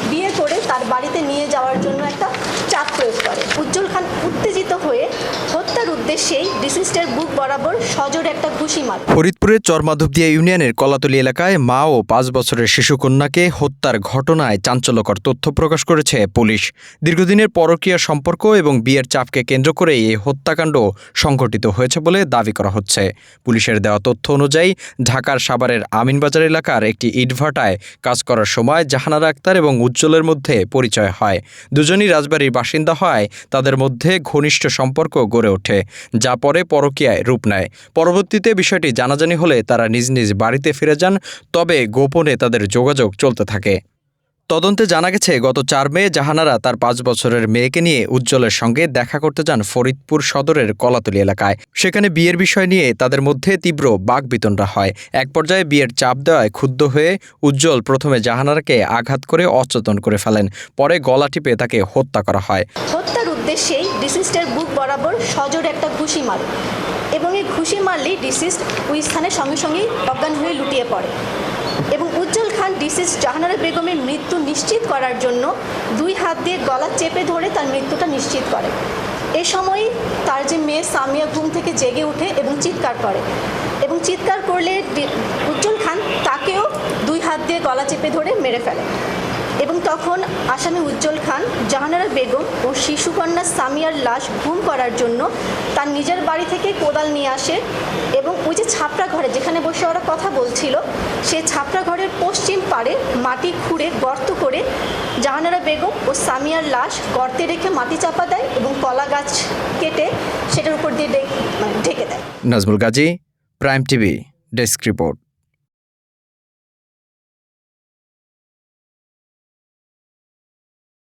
বিয়ে করে তার বাড়িতে নিয়ে যাওয়ার জন্য একটা চাপ প্রয়োগ করে। উজ্জ্বল খান উত্তেজিত হয়ে হত্যার উদ্দেশ্যেই ডিসিস্টের বুক বরাবর সজোরে একটা ঘুষি মারে। ফরিদপুরের চরমাধবদিয়া ইউনিয়নের কলাতলী এলাকায় মা ও ৫ বছরের শিশুকন্যাকে হত্যার ঘটনায় চাঞ্চল্যকর তথ্য প্রকাশ করেছে পুলিশ। দীর্ঘদিনের পরকীয়া সম্পর্ক এবং বিয়ের চাপকে কেন্দ্র করে এই হত্যাকাণ্ড সংঘটিত হয়েছে বলে দাবি করা হচ্ছে। পুলিশের দেওয়া তথ্য অনুযায়ী ঢাকার সাভারের আমিনবাজার এলাকার একটি ইটভাটায় কাজ করার সময় জাহানারা আক্তার এবং উজ্জ্বলের মধ্যে পরিচয় হয়। দুজনই রাজবাড়ির বাসিন্দা হয় তাদের মধ্যে ঘনিষ্ঠ সম্পর্ক গড়ে ওঠে, যা পরে পরকীয়ায় রূপ নেয়। পরবর্তীতে বিষয়টি জানাজানি হলে তারা নিজ নিজ বাড়িতে ফিরে যান, তবে গোপনে তাদের যোগাযোগ চলতে থাকে। তদন্তে জানা গেছে, গত ৪ মে জাহানারা তার ৫ বছরের মেয়েকে নিয়ে উজ্জ্বলের সঙ্গে দেখা করতে যান ফরিদপুর সদরের কলাতলী এলাকায়। সেখানে বিয়ের বিষয় নিয়ে তাদের মধ্যে তীব্র বাকবিতণ্ডা হয়। এক পর্যায়ে বিয়ের চাপ দেওয়ায় ক্ষুব্ধ হয়ে উজ্জ্বল প্রথমে জাহানারাকে আঘাত করে অচেতন করে ফেলেন, পরে গলা টিপে তাকে হত্যা করা হয়। হত্যার উদ্দেশ্যেই ডিসিস্টের বুক বরাবর সজোরে একটা ঘুষি মারে এবং এই ঘুষি মারলেই ডিসিস্ট ওই স্থানে সঙ্গে সঙ্গেই অজ্ঞান হয়ে লুটিয়ে পড়ে। এবং উজ্জ্বল খান ডিসিস্ট জাহানারা বেগমের মৃত্যু নিশ্চিত করার জন্য 2 হাত দিয়ে গলা চেপে ধরে তার মৃত্যুটা নিশ্চিত করে। এ সময় তার যে মেয়ে সামিয়া ঘুম থেকে জেগে ওঠে এবং চিৎকার করে, এবং চিৎকার করলে উজ্জ্বল খান তাকেও 2 হাত দিয়ে গলা চেপে ধরে মেরে ফেলে। এবং তখন আসামি উজ্জ্বল খান জাহানারা বেগম ও শিশুকন্যা সামিয়ার লাশ গুম করার জন্য তার নিজের বাড়ি থেকে কোদাল নিয়ে আসে এবং ওই যে ছাপড়া ঘরে যেখানে বসে ওরা কথা বলছিল, সেই ছাপড়া ঘরের পশ্চিম পাড়ে মাটি খুঁড়ে গর্ত করে জাহানারা বেগম ও সামিয়ার লাশ গর্তে রেখে মাটি চাপা দেয় এবং কলা গাছ কেটে সেটার উপর দিয়ে ঢেকে দেয়। Nazmul Gazi, prime TV, desk report.